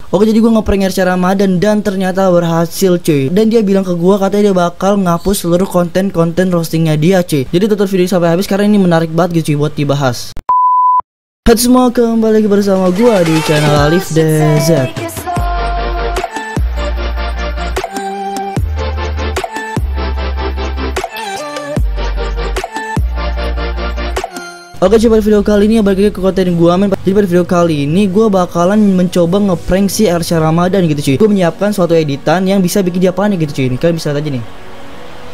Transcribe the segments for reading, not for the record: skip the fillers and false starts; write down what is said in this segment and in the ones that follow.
Oke, jadi gue ngeprank RC Ramadan dan ternyata berhasil cuy. Dan dia bilang ke gue katanya dia bakal ngapus seluruh konten-konten roastingnya dia cuy. Jadi tonton video sampai habis karena ini menarik banget gitu cuy buat dibahas. Halo semua, kembali lagi bersama gue di channel Alif DZ. Oke, coba video kali ini balik lagi ke konten gue men. Jadi pada video kali ini gue bakalan mencoba ngeprank si RC Ramadan gitu cuy. Gue menyiapkan suatu editan yang bisa bikin dia panik gitu cuy. Ini kalian bisa lihat aja nih.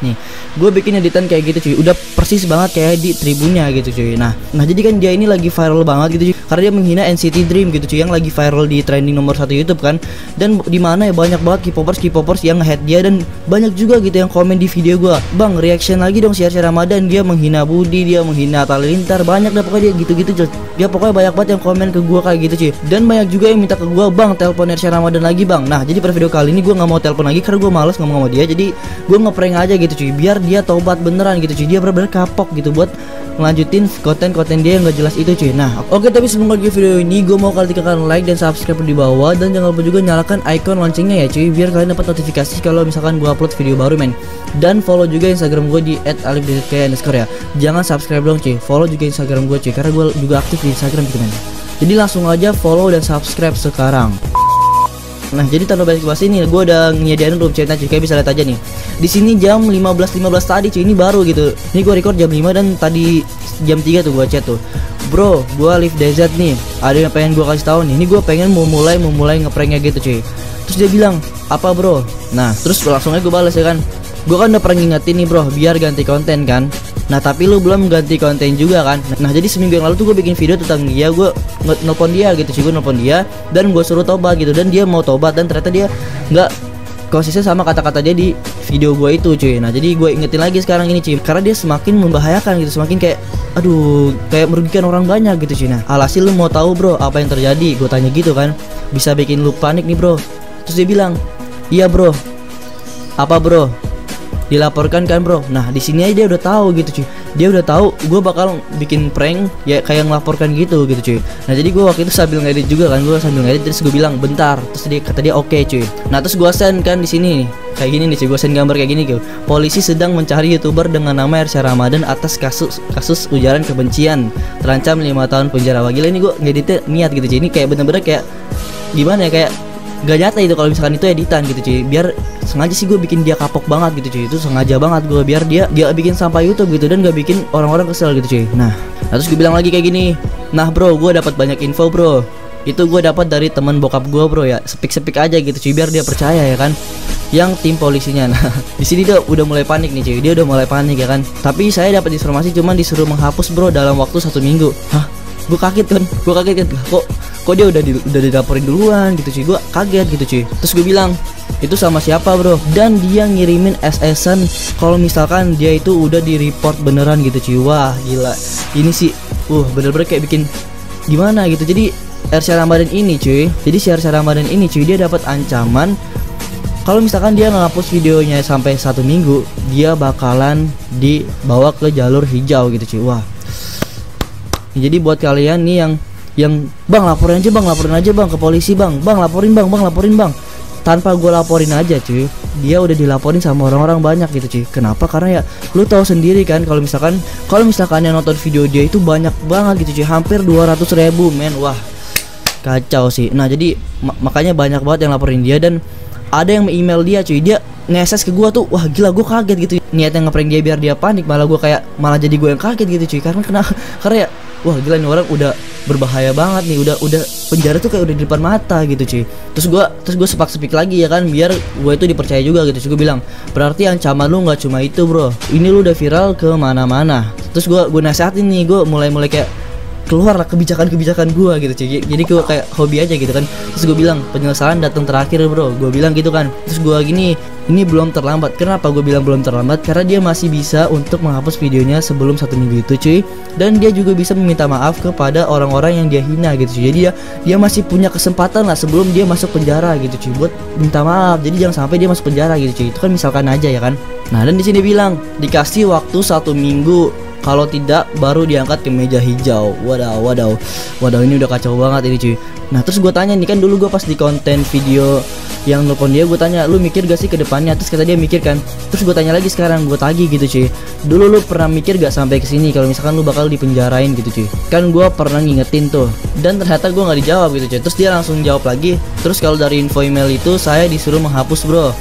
Nih, gue bikin editan kayak gitu cuy. Udah persis banget kayak di tribunnya gitu cuy. Nah jadi kan dia ini lagi viral banget gitu cuy. Karena dia menghina NCT Dream gitu cuy, yang lagi viral di trending nomor 1 YouTube kan. Dan dimana ya banyak banget K-popers yang nge-hate dia. Dan banyak juga gitu yang komen di video gue, "Bang, reaction lagi dong si RC Ramadan, dia menghina Budi, dia menghina Halilintar." Banyak dah pokoknya dia gitu-gitu cuy. Dia pokoknya banyak banget yang komen ke gue kayak gitu cuy. Dan banyak juga yang minta ke gue, "Bang, telepon RC Ramadan lagi bang." Nah jadi pada video kali ini gue gak mau telepon lagi karena gue males ngomong sama dia. Jadi gue ngeprank aja gitu cuy, biar dia tobat beneran gitu cuy. Dia bener-bener kapok gitu buat ngelanjutin konten-konten dia yang gak jelas itu cuy. Nah oke, tapi sebelum lanjut video ini gue mau kalian tekan like dan subscribe di bawah. Dan jangan lupa juga nyalakan icon loncengnya ya cuy, biar kalian dapat notifikasi kalau misalkan gue upload video baru men. Dan follow juga Instagram gue di @alifdzk_ ya. Jangan subscribe dong cuy, follow juga Instagram gue cuy, karena gue juga aktif di Instagram gitu men. Jadi langsung aja follow dan subscribe sekarang. Nah jadi tanpa basa-basi nih, gue udah nyediain room chatnya cuy, kayak bisa lihat aja nih. Di sini jam 15.15 tadi cuy, ini baru gitu. Ini gue record jam 5 dan tadi jam 3 tuh gue chat tuh. "Bro, gue Alif DZ nih, ada yang pengen gue kasih tahu nih. Ini gue pengen mulai ngepranknya gitu cuy." Terus dia bilang, "Apa bro?" Nah terus langsung aja gue balas ya kan. "Gue kan udah pernah ngingetin nih bro, biar ganti konten kan. Nah tapi lu belum ganti konten juga kan." Nah jadi seminggu yang lalu tuh gue bikin video tentang dia. Gue nelpon dia gitu cuy, gue nelpon dia dan gue suruh tobat gitu. Dan dia mau tobat dan ternyata dia nggak konsisten sama kata-kata dia di video gue itu cuy. Nah jadi gue ingetin lagi sekarang ini cuy, karena dia semakin membahayakan gitu, semakin kayak aduh kayak merugikan orang banyak gitu cuy. Nah alhasil lu mau tahu bro apa yang terjadi? Gue tanya gitu kan, bisa bikin lu panik nih bro. Terus dia bilang, "Iya bro." "Apa bro? Dilaporkan kan bro?" Nah di sini aja dia udah tahu gitu cuy. Dia udah tahu gue bakal bikin prank ya kayak ngelaporkan gitu cuy. Nah jadi gue waktu itu sambil ngedit juga kan, gue sambil ngedit terus gue bilang bentar. Terus dia kata dia oke cuy. Nah terus gue send kan di sini nih kayak gini nih cuy, gue send gambar kayak gini cuy. "Polisi sedang mencari YouTuber dengan nama RC Ramadan atas kasus ujaran kebencian, terancam 5 tahun penjara." Wah gila, ini gue ngeditnya niat gitu cuy. Ini kayak bener-bener kayak gimana ya, kayak gak nyata itu kalau misalkan itu editan gitu cuy. Biar sengaja sih gue bikin dia kapok banget gitu cuy. Itu sengaja banget gue biar dia bikin sampah YouTube gitu dan gak bikin orang-orang kesel gitu cuy. Nah terus gue bilang lagi kayak gini, "Nah bro, gue dapat banyak info bro. Itu gue dapat dari teman bokap gue bro ya. Sepik-sepik aja gitu cuy biar dia percaya ya kan, yang tim polisinya." Nah di sini dia udah mulai panik nih cuy. Dia udah mulai panik ya kan. "Tapi saya dapat informasi cuman disuruh menghapus bro dalam waktu 1 minggu." Hah? Gue kaget kan. Kok dia udah dilaporin duluan gitu cuy. Gue kaget gitu cuy. Terus gue bilang, "Itu sama siapa bro?" Dan dia ngirimin SS-an kalau misalkan dia itu udah di report beneran gitu cuy. Wah gila, ini sih bener-bener kayak bikin gimana gitu. Jadi RC Ramadan ini cuy, dia dapat ancaman kalau misalkan dia ngapus videonya sampai 1 minggu, dia bakalan dibawa ke jalur hijau gitu cuy. Wah, jadi buat kalian nih yang "Bang, laporin aja bang ke polisi bang, laporin bang." Tanpa gue laporin aja cuy, dia udah dilaporin sama orang-orang banyak gitu cuy. Kenapa? Karena ya lu tahu sendiri kan, kalau misalkan yang nonton video dia itu banyak banget gitu cuy, hampir 200.000 men. Wah kacau sih. Nah jadi makanya banyak banget yang laporin dia. Dan ada yang email dia cuy, dia nge-SS ke gua tuh. Wah gila, gue kaget gitu. Niatnya ngeprank dia biar dia panik, malah jadi gue yang kaget gitu cuy. Karena ya wah gila, ini orang udah berbahaya banget nih, udah penjara tuh kayak udah di depan mata gitu cuy. Terus gue sepak-sepik lagi ya kan, biar gue itu dipercaya juga gitu. Terus gue bilang, "Berarti ancaman lu nggak cuma itu bro, ini lu udah viral ke mana-mana." Terus gue nasihatin nih, gue mulai kayak keluar lah kebijakan gue gitu cuy. Jadi gue kayak hobi aja gitu kan. Terus gue bilang, "Penyesalan datang terakhir bro," gue bilang gitu kan. Terus gue gini, ini belum terlambat. Kenapa gue bilang belum terlambat? Karena dia masih bisa untuk menghapus videonya sebelum 1 minggu itu cuy. Dan dia juga bisa meminta maaf kepada orang-orang yang dia hina gitu cuy. Jadi dia masih punya kesempatan lah sebelum dia masuk penjara gitu cuy, buat minta maaf. Jadi jangan sampai dia masuk penjara gitu cuy. Itu kan misalkan aja ya kan. Nah dan di sini bilang dikasih waktu 1 minggu Kalau tidak baru diangkat ke meja hijau. Wadaw ini udah kacau banget ini cuy. Nah terus gue tanya nih, kan dulu gue pas di konten video yang nelfon dia, gue tanya lu mikir gak sih ke depannya, terus kata dia mikir kan. Terus gue tanya lagi sekarang, gue tagih gitu cuy, dulu lu pernah mikir gak sampai kesini kalau misalkan lu bakal dipenjarain gitu cuy? Kan gue pernah ngingetin tuh, dan ternyata gue nggak dijawab gitu cuy. Terus dia langsung jawab lagi, terus kalau dari info email itu saya disuruh menghapus bro.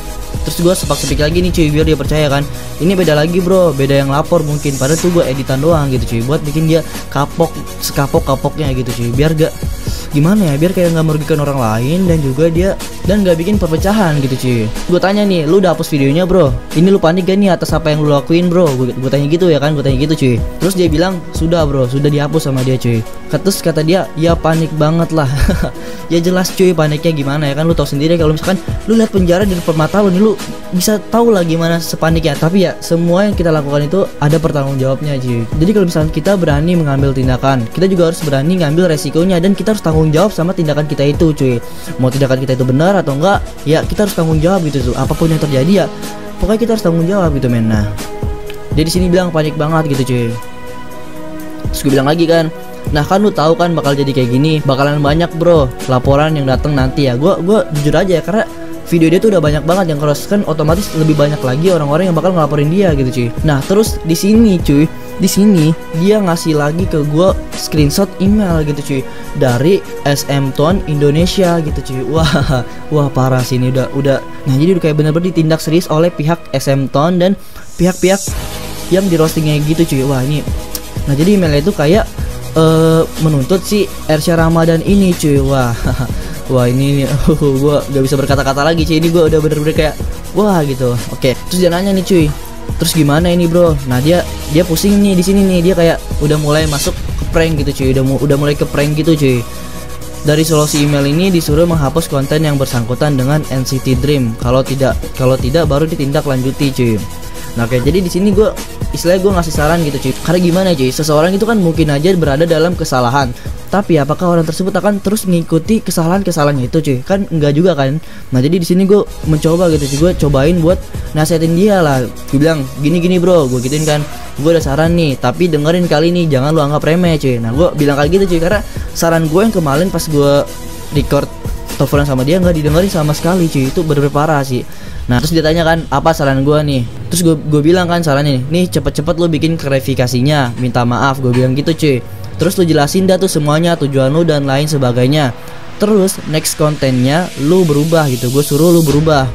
Terus gue sepak-sepik lagi nih cuy biar dia percaya kan. Ini beda lagi bro, beda yang lapor mungkin, padahal tuh gue editan doang gitu cuy, buat bikin dia kapok, sekapok-kapoknya gitu cuy, biar gak gimana ya, biar kayak nggak merugikan orang lain dan juga dia dan nggak bikin perpecahan gitu cuy. Gue tanya nih, lu udah hapus videonya bro? Ini lu panik gak nih atas apa yang lu lakuin bro? Gue tanya gitu ya kan, gue tanya gitu cuy. Terus dia bilang sudah bro, sudah dihapus sama dia cuy. Terus kata dia, ya panik banget lah. Ya jelas cuy paniknya gimana ya kan, lu tau sendiri kalau misalkan lu lihat penjara di depan mata lu nih, lu bisa tahu lah gimana sepaniknya. Tapi ya semua yang kita lakukan itu ada pertanggung jawabnya cuy. Jadi kalau misalkan kita berani mengambil tindakan, kita juga harus berani ngambil resikonya, dan kita harus tanggung jawab sama tindakan kita itu cuy. Mau tindakan kita itu benar atau enggak, ya kita harus tanggung jawab gitu tuh. Apapun yang terjadi ya pokoknya kita harus tanggung jawab gitu men. Nah dia di sini bilang panik banget gitu cuy. Terus gue bilang lagi kan, nah kan lu tahu kan bakal jadi kayak gini, bakalan banyak bro laporan yang datang nanti ya. Gue jujur aja ya, karena video dia tuh udah banyak banget yang cross, kan otomatis lebih banyak lagi orang-orang yang bakal ngelaporin dia gitu cuy. Nah terus di sini cuy, di sini dia ngasih lagi ke gue screenshot email gitu cuy dari SM Ton Indonesia gitu cuy. Wah parah sih ini udah. Nah jadi udah kayak bener-bener ditindak serius oleh pihak SM Ton dan pihak-pihak yang di roastingnya gitu cuy. Wah ini, nah jadi emailnya itu kayak menuntut si Ersya Ramadan ini cuy. Wah ini gue gak bisa berkata-kata lagi cuy, ini gue udah bener-bener kayak wah gitu. Oke, terus dia nanya nih cuy, terus gimana ini bro? Nah dia pusing nih di sini nih, dia kayak udah mulai masuk ke prank gitu cuy, udah mulai ke prank gitu cuy. Dari solusi email ini disuruh menghapus konten yang bersangkutan dengan NCT Dream. Kalau tidak baru ditindak lanjuti cuy. Nah oke, jadi di sini gue istilahnya gue ngasih saran gitu cuy. Karena gimana cuy, seseorang itu kan mungkin aja berada dalam kesalahan, tapi apakah orang tersebut akan terus mengikuti kesalahan-kesalahannya itu cuy? Kan enggak juga kan. Nah jadi di sini gue mencoba gitu cuy, gue cobain buat nasihatin dia lah. Gue bilang gini bro, gue gituin kan, gue ada saran nih, tapi dengerin kali ini, jangan lu anggap remeh cuy. Nah gue bilang kayak gitu cuy, karena saran gue yang kemarin pas gue record teleponan sama dia nggak didengerin sama sekali cuy, itu bener-bener parah sih. Nah terus dia tanya kan, apa saran gue nih? Terus gue bilang kan sarannya nih cepet-cepet lu bikin klarifikasinya, minta maaf, gue bilang gitu cuy. Terus lu jelasin dah tuh semuanya, tujuan lu dan lain sebagainya. Terus next kontennya lu berubah gitu, gue suruh lu berubah,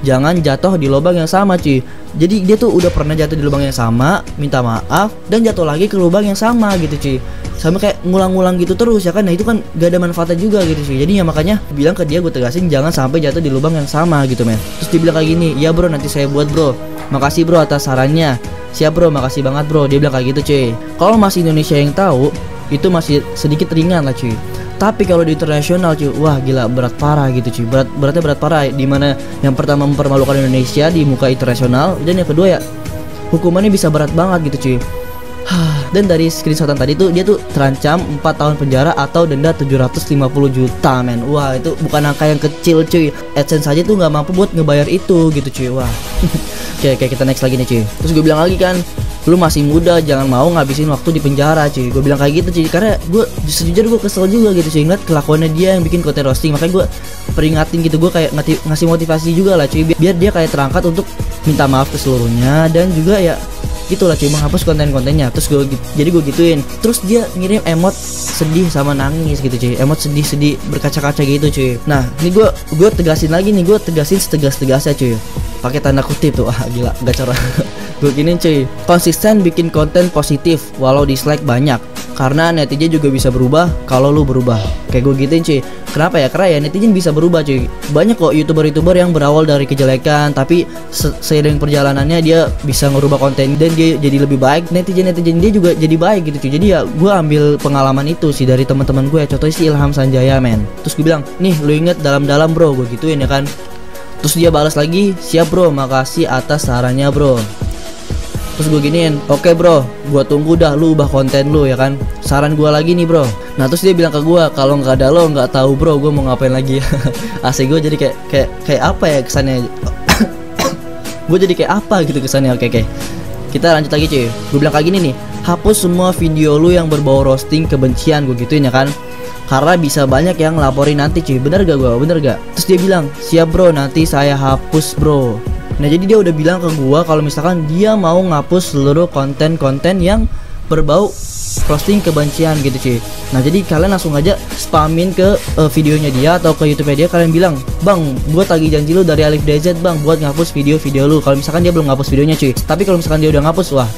jangan jatuh di lubang yang sama cuy. Jadi dia tuh udah pernah jatuh di lubang yang sama, minta maaf, dan jatuh lagi ke lubang yang sama gitu cuy. Sama kayak ngulang-ngulang gitu terus ya kan. Nah itu kan gak ada manfaatnya juga gitu cuy. Jadi ya makanya bilang ke dia, gue tegasin jangan sampai jatuh di lubang yang sama gitu men. Terus dia bilang kayak gini, ya bro nanti saya buat bro, makasih bro atas sarannya. Siap bro, makasih banget bro. Dia bilang kayak gitu cuy. Kalau masih Indonesia yang tahu, itu masih sedikit ringan lah cuy. Tapi kalau di internasional cuy, wah gila berat parah gitu cuy. Beratnya berat parah. Dimana yang pertama mempermalukan Indonesia di muka internasional, dan yang kedua ya hukumannya bisa berat banget gitu cuy. Dan dari screenshotan tadi tuh dia tuh terancam 4 tahun penjara atau denda 750 juta men. Wah itu bukan angka yang kecil cuy. AdSense aja tuh nggak mampu buat ngebayar itu gitu cuy. Wah. Oke, kita next lagi nih cuy. Terus gue bilang lagi kan, lu masih muda, jangan mau ngabisin waktu di penjara cuy. Gue bilang kayak gitu cuy, karena gue sejujurnya gue kesel juga gitu cuy, ngeliat kelakuannya dia yang bikin konten roasting. Makanya gue peringatin gitu, gue kayak ngasih motivasi juga lah cuy, biar dia kayak terangkat untuk minta maaf ke seluruhnya, dan juga ya gitulah cuy, menghapus konten-kontennya. Terus gue gituin. Terus dia ngirim emot sedih sama nangis gitu cuy, emot sedih berkaca-kaca gitu cuy. Nah ini gue tegasin lagi nih, gue tegasin setegas-tegasnya cuy, pakai tanda kutip tuh. Gila gacor. Gue giniin cuy, konsisten bikin konten positif walau dislike banyak, karena netizen juga bisa berubah kalau lu berubah. Kayak gue gituin cuy. Kenapa ya? Karena ya netizen bisa berubah cuy. Banyak kok youtuber yang berawal dari kejelekan, tapi seiring perjalanannya dia bisa ngerubah konten dan dia jadi lebih baik. Netizen dia juga jadi baik gitu cuy. Jadi ya gue ambil pengalaman itu sih dari teman-teman gue ya. Contohnya si Ilham Sanjaya men. Terus gue bilang, nih lu inget dalam-dalam bro, gue gituin ya kan. Terus dia balas lagi, siap bro, makasih atas sarannya bro. Terus gue giniin, oke bro, gue tunggu dah lu ubah konten lu ya kan. Saran gue lagi nih bro. Nah terus dia bilang ke gue, kalau nggak ada lo nggak tahu bro, gue mau ngapain lagi. Asik, gue jadi kayak apa ya kesannya. Gue jadi kayak apa gitu kesannya. Oke. kita lanjut lagi cuy. Gue bilang kayak gini nih, hapus semua video lu yang berbau roasting kebencian, gue gituin ya kan, karena bisa banyak yang laporin nanti cuy. Bener gak gue? Bener gak? Terus dia bilang, siap bro, nanti saya hapus bro. Nah jadi dia udah bilang ke gua kalau misalkan dia mau ngapus seluruh konten-konten yang berbau roasting kebencian gitu cuy. Nah jadi kalian langsung aja spamin ke videonya dia atau ke YouTube dia, kalian bilang, bang, gua tagih janji lu dari Alif DZ bang buat ngapus video-video lu. Kalau misalkan dia belum ngapus videonya cuy, tapi kalau misalkan dia udah ngapus, wah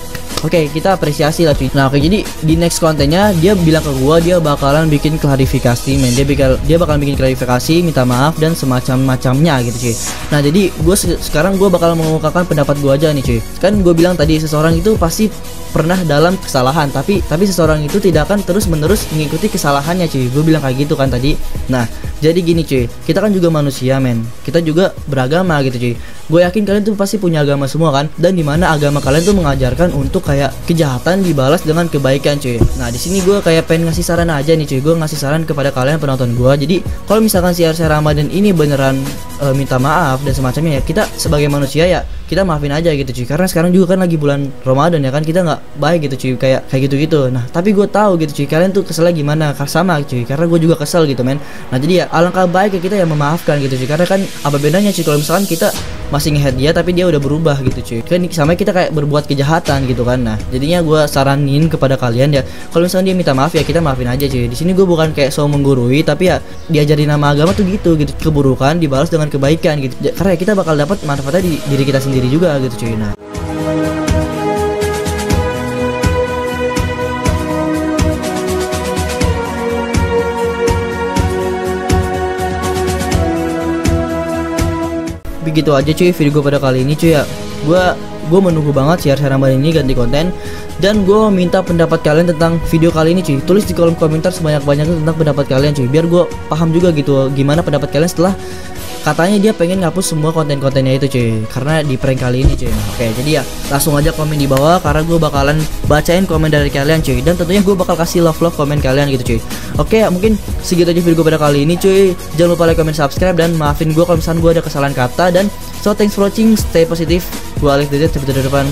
oke, kita apresiasi lah cuy. Nah oke, jadi di next kontennya dia bilang ke gua dia bakalan bikin klarifikasi men. Dia bakalan bikin klarifikasi, minta maaf dan semacam-macamnya gitu cuy. Nah jadi sekarang gua bakal mengungkapkan pendapat gua aja nih cuy. Kan gua bilang tadi seseorang itu pasti pernah dalam kesalahan, tapi seseorang itu tidak akan terus-menerus mengikuti kesalahannya cuy. Gue bilang kayak gitu kan tadi. Nah jadi gini cuy, kita kan juga manusia men, kita juga beragama gitu cuy. Gue yakin kalian tuh pasti punya agama semua kan, dan dimana agama kalian tuh mengajarkan untuk kayak kejahatan dibalas dengan kebaikan cuy. Nah di sini gue kayak pengen ngasih saran aja nih cuy. Gue ngasih saran kepada kalian penonton gue. Jadi kalau misalkan si RC Ramadan ini beneran minta maaf dan semacamnya, ya kita sebagai manusia ya kita maafin aja gitu cuy. Karena sekarang juga kan lagi bulan Ramadan ya kan, kita nggak baik gitu cuy, kayak gitu-gitu. Nah tapi gue tahu gitu cuy, kalian tuh keselnya gimana, sama cuy, karena gue juga kesel gitu men. Nah jadi ya alangkah baik ya kita yang memaafkan gitu cuy, karena kan apa bedanya cuy kalau misalkan kita masih nge-head dia tapi dia udah berubah gitu cuy, kan sama kita kayak berbuat kejahatan gitu kan. Nah jadinya gue saranin kepada kalian ya, kalau misalkan dia minta maaf ya kita maafin aja cuy. Di sini gue bukan kayak so menggurui, tapi ya diajarin nama agama tuh gitu, keburukan dibalas dengan kebaikan gitu, karena ya kita bakal dapat manfaatnya di diri kita sendiri juga gitu cuy. Nah begitu aja cuy video gue pada kali ini cuy ya. Gue menunggu banget si RC Ramadan ini ganti konten, dan gue minta pendapat kalian tentang video kali ini cuy. Tulis di kolom komentar sebanyak-banyaknya tentang pendapat kalian cuy, biar gue paham juga gitu gimana pendapat kalian setelah katanya dia pengen ngapus semua konten-kontennya itu cuy, karena di prank kali ini cuy. Nah, oke, jadi ya langsung aja komen di bawah, karena gue bakalan bacain komen dari kalian cuy, dan tentunya gue bakal kasih love komen kalian gitu cuy. Oke, mungkin segitu aja video gue pada kali ini cuy. Jangan lupa like, comment, subscribe, dan maafin gue kalau misalnya gue ada kesalahan kata. Dan so thanks for watching, stay positif. Gue Alif DZ, sampai di depan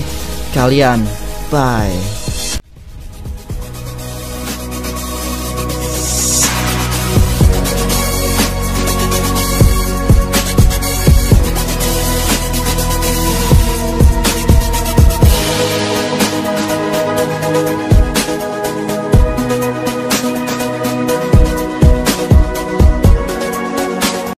kalian, bye.